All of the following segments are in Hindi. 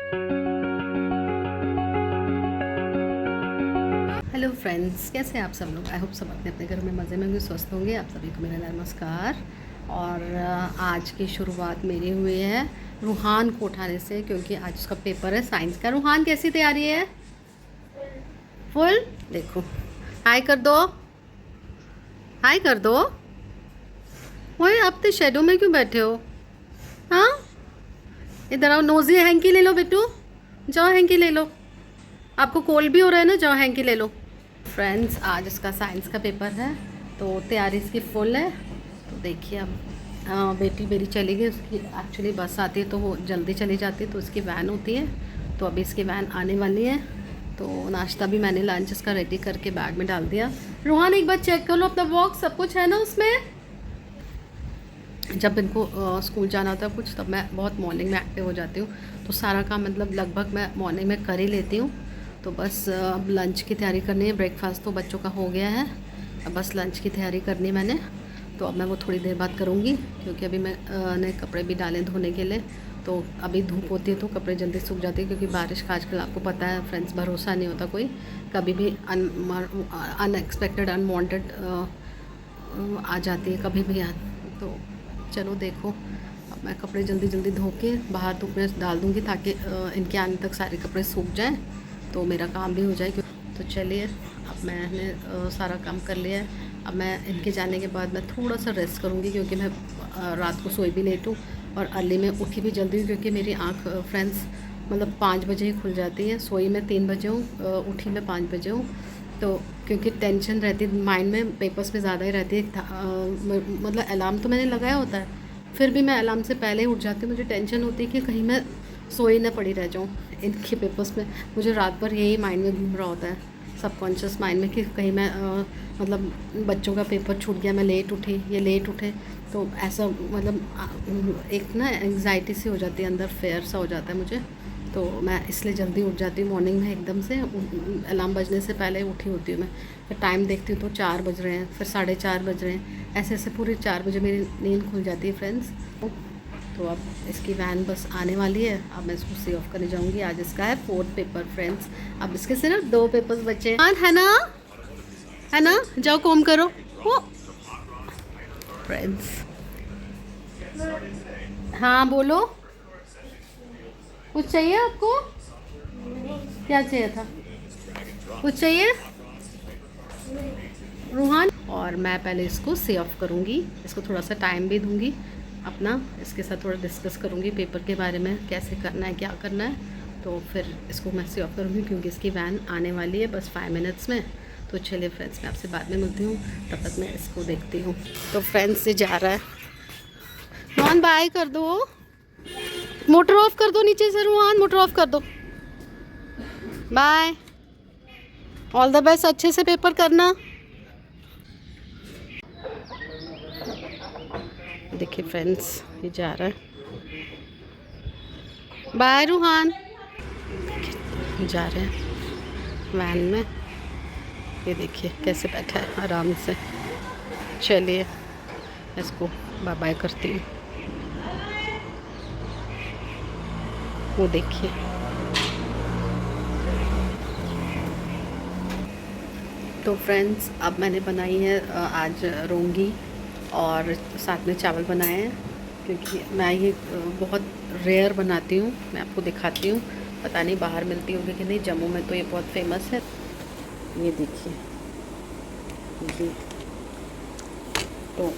हेलो फ्रेंड्स, कैसे हैं आप सब लोग। आई होप सब अपने अपने घर में मज़े में होंगे, स्वस्थ होंगे। आप सभी को मेरा नमस्कार। और आज की शुरुआत मेरी हुई है रूहान को उठाने से, क्योंकि आज उसका पेपर है साइंस का। रूहान, कैसी तैयारी है? फुल। देखो, हाय कर दो, हाय कर दो। ओए, आप तो शेडो में क्यों बैठे हो? हाँ, इधर आओ। नोजी हैंकी ले लो बेटू, जाओ हैंकी ले लो। आपको कोल्ड भी हो रहा है ना, जाओ हैंकी ले लो। फ्रेंड्स, आज इसका साइंस का पेपर है, तो तैयारी इसकी फुल है। तो देखिए, अब बेटी मेरी चली गई, उसकी एक्चुअली बस आती है तो वो जल्दी चली जाती है, तो उसकी वैन होती है। तो अभी इसकी वैन आने वाली है। तो नाश्ता भी मैंने लंच इसका रेडी करके बैग में डाल दिया। रूहान, एक बार चेक कर लो अपना बॉक्स, सब कुछ है ना उसमें। जब इनको स्कूल जाना होता है कुछ, तब मैं बहुत मॉर्निंग में एक्टिव हो जाती हूँ, तो सारा काम मतलब लगभग मैं मॉर्निंग में कर ही लेती हूँ। तो बस अब लंच की तैयारी करनी है। ब्रेकफास्ट तो बच्चों का हो गया है, अब बस लंच की तैयारी करनी मैंने। तो अब मैं वो थोड़ी देर बाद करूँगी, क्योंकि अभी मैं ने कपड़े भी डाले धोने के लिए। तो अभी धूप होती है तो कपड़े जल्दी सूख जाते हैं, क्योंकि बारिश का आजकल आपको पता है फ्रेंड्स, भरोसा नहीं होता कोई, कभी भी अनएक्सपेक्टेड अनवांटेड आ जाती है कभी भी। तो चलो देखो, अब मैं कपड़े जल्दी जल्दी धो के बाहर धूप में डाल दूँगी, ताकि इनके आने तक सारे कपड़े सूख जाएं, तो मेरा काम भी हो जाए। तो चलिए, अब मैंने सारा काम कर लिया है। अब मैं इनके जाने के बाद मैं थोड़ा सा रेस्ट करूँगी, क्योंकि मैं रात को सोई भी लेट हूँ और अर्ली में उठी भी जल्दी हूँ, क्योंकि मेरी आँख फ्रेंड्स मतलब 5 बजे ही खुल जाती है। सोई मैं 3 बजे हूँ, उठी मैं 5 बजे हूँ। तो क्योंकि टेंशन रहती है माइंड में, पेपर्स में ज़्यादा ही रहती है। मतलब अलार्म तो मैंने लगाया होता है, फिर भी मैं अलार्म से पहले ही उठ जाती हूँ। मुझे टेंशन होती है कि कहीं मैं सोई ना पड़ी रह जाऊँ इनके पेपर्स में। मुझे रात भर यही माइंड में घूम रहा होता है, सबकॉन्शियस माइंड में, कि कहीं मैं मतलब बच्चों का पेपर छूट गया, मैं लेट उठी, ये लेट उठे, तो ऐसा मतलब एक ना एंग्जाइटी सी हो जाती है अंदर, फेयर सा हो जाता है मुझे। तो मैं इसलिए जल्दी उठ जाती हूँ मॉर्निंग में, एकदम से अलार्म बजने से पहले उठी होती हूँ मैं। फिर टाइम देखती हूँ तो 4 बज रहे हैं, फिर 4:30 बज रहे हैं, ऐसे ऐसे पूरी 4 बजे मेरी नींद खुल जाती है फ्रेंड्स। तो अब इसकी वैन बस आने वाली है, अब मैं इसको सी ऑफ करने जाऊँगी। आज इसका है 4th पेपर फ्रेंड्स। अब इसके सिर्फ 2 पेपर्स बचे हैं, है ना, है ना। जाओ कॉम करो हो फ्रेंड्स। हाँ बोलो, कुछ चाहिए आपको? क्या चाहिए था? कुछ चाहिए रूहान? और मैं पहले इसको से ऑफ करूँगी, इसको थोड़ा सा टाइम भी दूँगी अपना, इसके साथ थोड़ा डिस्कस करूँगी पेपर के बारे में, कैसे करना है, क्या करना है। तो फिर इसको मैं से ऑफ करूँगी, क्योंकि इसकी वैन आने वाली है बस 5 मिनट्स में। तो चलिए फ्रेंड्स, मैं आपसे बाद में मिलती हूँ, तब तक मैं इसको देखती हूँ। तो फ्रेंड्स, ये जा रहा है। रूहान, बाय कर दो, मोटर ऑफ कर दो नीचे से। रूहान, मोटर ऑफ कर दो। बाय, ऑल द बेस्ट, अच्छे से पेपर करना। देखिए फ्रेंड्स, ये जा रहा है। बाय रूहान। जा रहे हैं वैन में, ये देखिए कैसे बैठा है आराम से। चलिए, इसको बाय बाय करती हूँ। वो देखिए, तो फ्रेंड्स, अब मैंने बनाई है आज रोंगी, और साथ में चावल बनाए हैं, क्योंकि मैं ये बहुत रेयर बनाती हूँ। मैं आपको दिखाती हूँ, पता नहीं बाहर मिलती होगी कि नहीं, जम्मू में तो ये बहुत फेमस है। ये देखिए, ये तो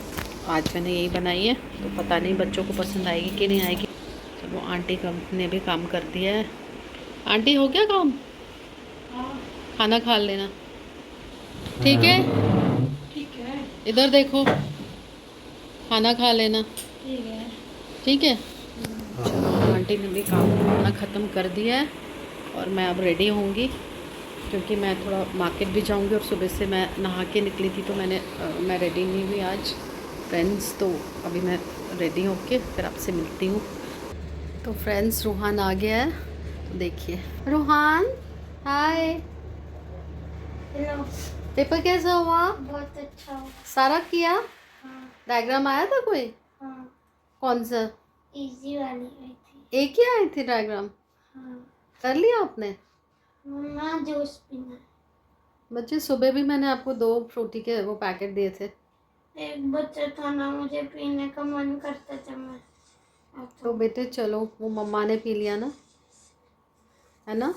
आज मैंने यही बनाई है, तो पता नहीं बच्चों को पसंद आएगी कि नहीं आएगी। चलो, आंटी का ने भी काम कर दिया है। आंटी, हो गया काम? खाना खा लेना, ठीक है? ठीक है। इधर देखो, खाना खा लेना, ठीक है। ठीक है? चलो, आंटी ने भी काम अपना ख़त्म कर दिया है, और मैं अब रेडी होंगी, क्योंकि मैं थोड़ा मार्केट भी जाऊंगी, और सुबह से मैं नहा के निकली थी, तो मैं रेडी नहीं हुई आज फ्रेंड्स। तो अभी मैं रेडी होके फिर आपसे मिलती हूँ। तो फ्रेंड्स, रूहान आ गया है, तो देखिए। रूहान, हाय। हेलो। पेपर कैसा हुआ? बहुत अच्छा हो। सारा किया? हाँ। डायग्राम आया था कोई? हाँ। कौन सा? इजी वाली आई थी। एक ही आई थी डायग्राम? हाँ कर लिया आपने? मम्मा जूस पीना बच्चे सुबह भी मैंने आपको 2 फ्रूटी के वो पैकेट दिए थे। है। एक बच्चा था ना, मुझे पीने का मन करता था, मैं तो बेटे चलो, वो मम्मा ने पी लिया ना, है ना।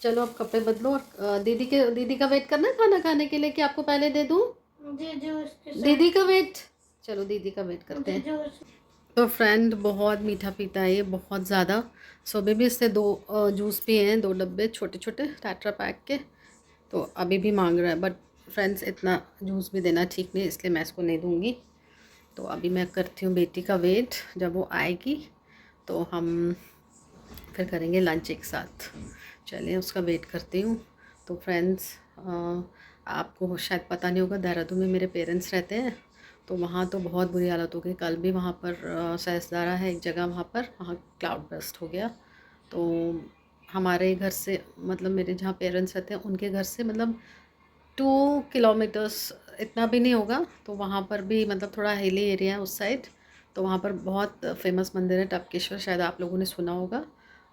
चलो अब कपड़े बदलो और दीदी का वेट करना है खाना खाने के लिए कि आपको पहले दे दूँ? मुझे जूस के साथ दीदी का वेट, चलो दीदी का वेट करते मुझे हैं। जूस तो फ्रेंड बहुत मीठा पीता है ये, बहुत ज़्यादा। सुबह भी इससे 2 जूस पिए हैं, 2 डब्बे छोटे छोटे टेट्रा पैक के। तो अभी भी मांग रहा है, बट फ्रेंड्स इतना जूस भी देना ठीक नहीं, इसलिए मैं इसको नहीं दूँगी। तो अभी मैं करती हूँ बेटी का वेट, जब वो आएगी तो हम फिर करेंगे लंच एक साथ। चलिए उसका वेट करती हूँ। तो फ्रेंड्स आपको शायद पता नहीं होगा, देहरादून में मेरे पेरेंट्स रहते हैं, तो वहाँ तो बहुत बुरी हालत हो गई। कल भी वहाँ पर सहस्त्रधारा है एक जगह, वहाँ क्लाउड बर्स्ट हो गया। तो हमारे घर से मतलब मेरे जहाँ पेरेंट्स रहते हैं उनके घर से मतलब 2 किलोमीटर्स, इतना भी नहीं होगा। तो वहाँ पर भी मतलब थोड़ा हिली एरिया है उस साइड। तो वहाँ पर बहुत फेमस मंदिर है टपकेश्वर, शायद आप लोगों ने सुना होगा।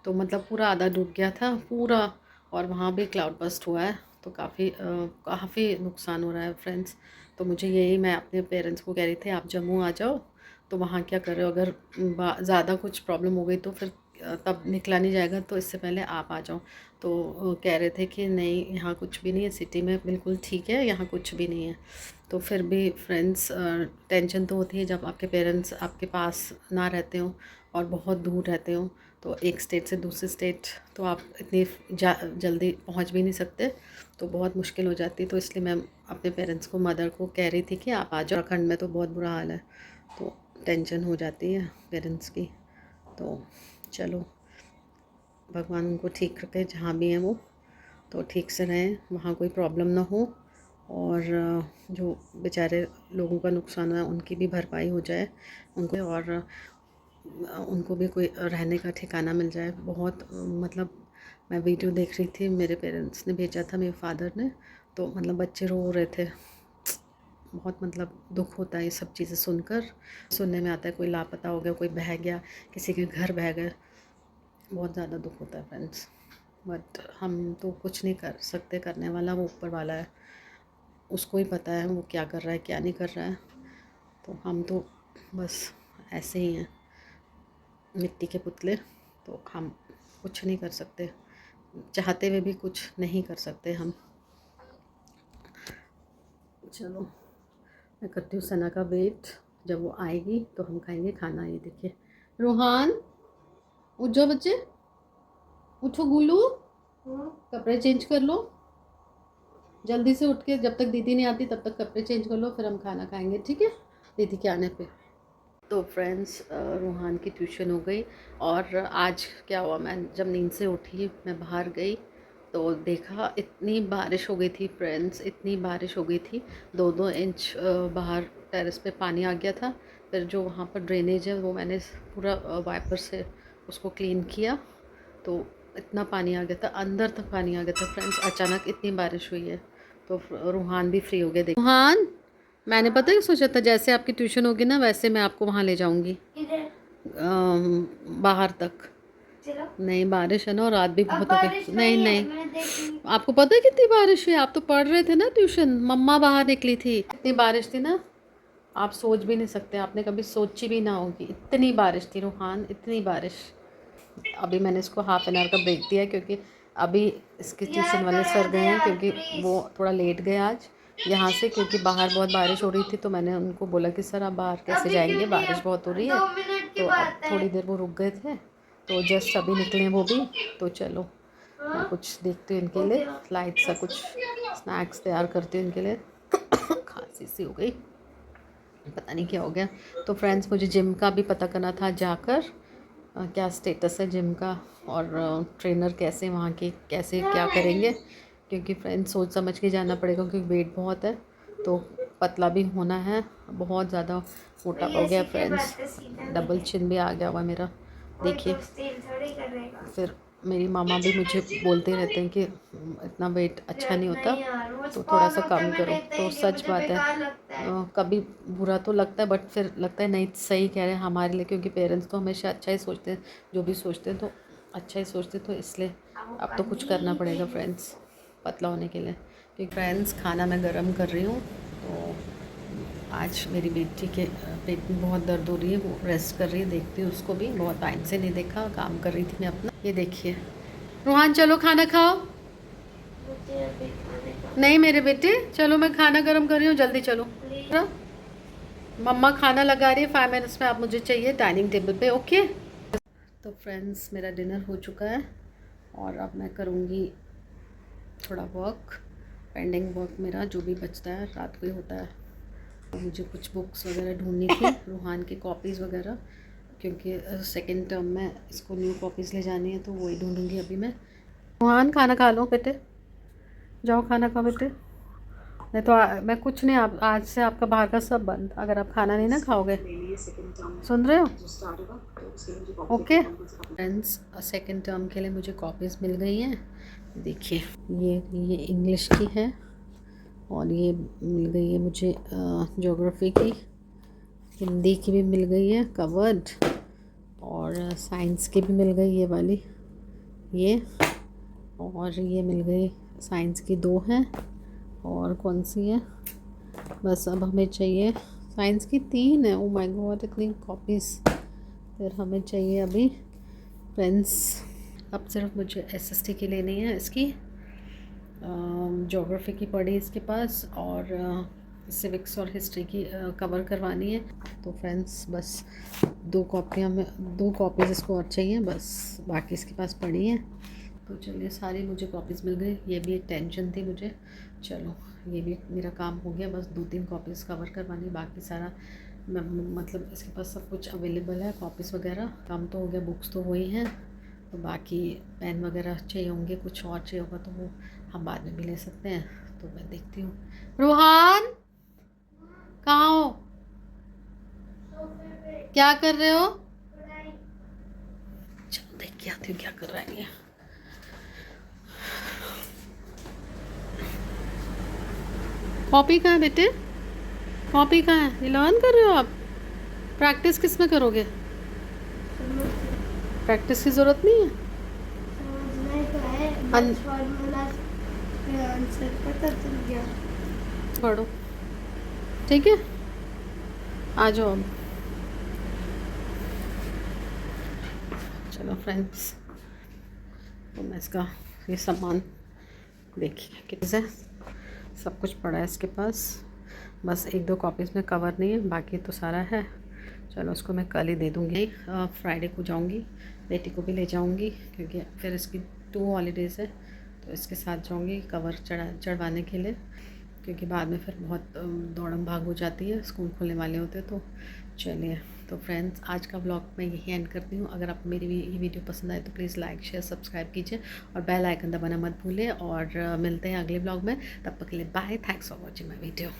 तो मतलब पूरा आधा डूब गया था पूरा, और वहाँ भी क्लाउड बर्स्ट हुआ है। तो काफ़ी नुकसान हो रहा है फ्रेंड्स। तो मुझे यही, मैं अपने पेरेंट्स को कह रही थी आप जम्मू आ जाओ। तो वहाँ क्या कर रहे हो, अगर ज़्यादा कुछ प्रॉब्लम हो गई तो फिर तब निकला नहीं जाएगा, तो इससे पहले आप आ जाओ। तो कह रहे थे कि नहीं यहाँ कुछ भी नहीं है, सिटी में बिल्कुल ठीक है, यहाँ कुछ भी नहीं है। तो फिर भी फ्रेंड्स टेंशन तो होती है जब आपके पेरेंट्स आपके पास ना रहते हो और बहुत दूर रहते हो। तो एक स्टेट से दूसरे स्टेट तो आप इतनी जल्दी पहुंच भी नहीं सकते, तो बहुत मुश्किल हो जाती। तो इसलिए मैं अपने पेरेंट्स को, मदर को कह रही थी कि आप आ जाओ। उत्तराखंड में तो बहुत बुरा हाल है, तो टेंशन हो जाती है पेरेंट्स की। तो चलो भगवान उनको ठीक रखे जहाँ भी हैं वो, तो ठीक से रहें, वहाँ कोई प्रॉब्लम ना हो। और जो बेचारे लोगों का नुकसान हुआ है उनकी भी भरपाई हो जाए उनको, और उनको भी कोई रहने का ठिकाना मिल जाए। बहुत मतलब मैं वीडियो देख रही थी, मेरे पेरेंट्स ने भेजा था, मेरे फादर ने, तो मतलब बच्चे रो रहे थे। बहुत मतलब दुख होता है ये सब चीज़ें सुनकर। सुनने में आता है कोई लापता हो गया, कोई बह गया, किसी के घर बह गए, बहुत ज़्यादा दुख होता है फ्रेंड्स। बट हम तो कुछ नहीं कर सकते, करने वाला वो ऊपर वाला है, उसको ही पता है वो क्या कर रहा है क्या नहीं कर रहा है। तो हम तो बस ऐसे ही हैं, मिट्टी के पुतले। तो हम कुछ नहीं कर सकते, चाहते हुए भी कुछ नहीं कर सकते हम। चलो मैं करती हूँ सना का वेट, जब वो आएगी तो हम खाएंगे खाना। ये देखिए रूहान, उठ जाओ बच्चे, उठो गुलू, कपड़े चेंज कर लो जल्दी से उठ के, जब तक दीदी नहीं आती तब तक कपड़े चेंज कर लो, फिर हम खाना खाएंगे, ठीक है, दीदी के आने पे। तो फ्रेंड्स रूहान की ट्यूशन हो गई। और आज क्या हुआ, मैं जब नींद से उठी मैं बाहर गई तो देखा इतनी बारिश हो गई थी फ्रेंड्स, इतनी बारिश हो गई थी, 2-2 इंच बाहर टेरेस पे पानी आ गया था। फिर जो वहाँ पर ड्रेनेज है वो मैंने पूरा वाइपर से उसको क्लीन किया, तो इतना पानी आ गया था, अंदर तक पानी आ गया था फ्रेंड्स। अचानक इतनी बारिश हुई है। तो रूहान भी फ्री हो गया। देख रूहान, मैंने पता है सोचा था जैसे आपकी ट्यूशन होगी ना वैसे मैं आपको वहाँ ले जाऊँगी बाहर तक। चलो नहीं बारिश है ना, और रात भी अब बहुत हो बारिश गई। नहीं है, नहीं, मैं देखूंगी। आपको पता है कितनी बारिश हुई, आप तो पढ़ रहे थे ना ट्यूशन, मम्मा बाहर निकली थी, इतनी बारिश थी ना आप सोच भी नहीं सकते, आपने कभी सोची भी ना होगी, इतनी बारिश थी रूहान, इतनी बारिश। अभी मैंने इसको हाफ एन आवर का ब्रेक दिया क्योंकि अभी इसके ट्यूशन वाले सर गए हैं, क्योंकि वो थोड़ा लेट गए आज यहाँ से, क्योंकि बाहर बहुत बारिश हो रही थी। तो मैंने उनको बोला कि सर आप बाहर कैसे जाएंगे, बारिश बहुत हो रही है। तो अब थोड़ी देर वो रुक गए थे, तो जस्ट अभी निकले वो भी। तो चलो मैं कुछ देखती हूँ इनके लिए, लाइट सा कुछ स्नैक्स तैयार करती हूँ इनके लिए। खांसी सी हो गई, पता नहीं क्या हो गया। तो फ्रेंड्स मुझे जिम का भी पता करना था जाकर, क्या स्टेटस है जिम का, और ट्रेनर कैसे वहाँ के कैसे क्या करेंगे, क्योंकि फ्रेंड्स सोच समझ के जाना पड़ेगा, क्योंकि वेट बहुत है, तो पतला भी होना है, बहुत ज़्यादा मोटा हो गया फ्रेंड्स, डबल चिन भी आ गया हुआ मेरा देखिए। फिर मेरी मामा भी मुझे बोलते रहते हैं कि इतना वेट अच्छा नहीं होता, तो थोड़ा सा कम करो। तो सच बात है, कभी बुरा तो लगता है बट फिर लगता है नहीं सही कह रहे हैं हमारे लिए, क्योंकि पेरेंट्स तो हमेशा अच्छा ही सोचते हैं, जो भी सोचते हैं। तो अच्छा ही सोचती, तो इसलिए अब तो कुछ करना पड़ेगा फ्रेंड्स पतला होने के लिए। क्योंकि फ्रेंड्स खाना मैं गरम कर रही हूँ, तो आज मेरी बेटी के पेट में बहुत दर्द हो रही है, वो रेस्ट कर रही है। देखती हूँ उसको भी, बहुत टाइम से नहीं देखा, काम कर रही थी मैं अपना। ये देखिए रूहान, चलो खाना खाओ। मुझे अभी खाने का नहीं मेरे बेटे, चलो मैं खाना गरम कर रही हूँ, जल्दी चलो। प्लीज। मम्मा खाना लगा रही है, 5 मिनट्स में आप मुझे चाहिए डाइनिंग टेबल पे, ओके। तो फ्रेंड्स मेरा डिनर हो चुका है और अब मैं करूँगी थोड़ा वर्क, पेंडिंग वर्क मेरा जो भी बचता है रात को ही होता है। तो मुझे कुछ बुक्स वगैरह ढूंढनी थी, रूहान की कॉपीज़ वगैरह, क्योंकि सेकेंड टर्म में इसको न्यू कॉपीज़ ले जानी है, तो वही ढूंढूंगी अभी मैं। रूहान खाना खा लो बेटे, जाओ खाना खाओ बेटे। नहीं तो मैं कुछ नहीं, आप आज से आपका बाहर का सब बंद, अगर आप खाना नहीं ना खाओगे। सुन रहे हो? ओके फ्रेंड्स, सेकेंड टर्म के लिए मुझे कॉपीज़ मिल गई हैं। देखिए ये इंग्लिश की है और ये मिल गई है मुझे ज्योग्राफी की, हिंदी की भी मिल गई है कवर्ड, और साइंस की भी मिल गई ये वाली, ये और ये मिल गई साइंस की 2 हैं, और कौन सी है, बस अब हमें चाहिए साइंस की 3 है। ओ माय गॉड, इतनी कॉपीज़। फिर हमें चाहिए अभी फ्रेंड्स, अब सिर्फ मुझे एसएसटी की लेनी है, इसकी ज्योग्राफी की पड़ी इसके पास, और सिविक्स और हिस्ट्री की कवर करवानी है। तो फ्रेंड्स बस 2 कॉपीज़ इसको और चाहिए, बस बाकी इसके पास पड़ी हैं। तो चलिए सारी मुझे कॉपीज़ मिल गई, ये भी एक टेंशन थी मुझे। चलो ये भी मेरा काम हो गया, बस 2-3 कॉपीज़ कवर करवानी, बाकी सारा मतलब इसके पास सब कुछ अवेलेबल है, कॉपीज़ वगैरह। काम तो हो गया, बुक्स तो वही हैं, तो बाकी पेन वगैरह चाहिए होंगे, कुछ और चाहिए होगा तो वो हम बाद में भी ले सकते हैं। तो मैं देखती हूँ। रूहान कहाँ हो, क्या कर रहे हो? चलो देख के आती हूँ क्या कर रहा है ये। कॉपी कहाँ है बेटे, कॉपी कहाँ है? ये लर्न कर रहे हो आप? प्रैक्टिस किस में करोगे? प्रैक्टिस की ज़रूरत नहीं है। समझना तो है, अन- बस फॉर्मूला का आंसर पता चल गया। पढ़ो, ठीक है, आ जाओ अब। चलो फ्रेंड्स, तो मैं इसका ये सामान देखिए किसे सब कुछ पड़ा है इसके पास, बस 1-2 कॉपीज़ में कवर नहीं है, बाकी तो सारा है। चलो उसको मैं कल ही दे दूँगी, फ्राइडे को जाऊँगी, बेटी को भी ले जाऊँगी, क्योंकि फिर इसकी 2 हॉलीडेज़ है, तो इसके साथ जाऊँगी कवर चढ़वाने के लिए, क्योंकि बाद में फिर बहुत दौड़म भाग हो जाती है, स्कूल खुलने वाले होते हैं। तो चलिए, तो फ्रेंड्स आज का ब्लॉग मैं यही एंड करती हूँ। अगर आपको मेरी ये वीडियो पसंद आए तो प्लीज़ लाइक शेयर सब्सक्राइब कीजिए और बेल आइकन दबाना मत भूलिए, और मिलते हैं अगले ब्लॉग में। तब तक के लिए bye, thanks for watching my video.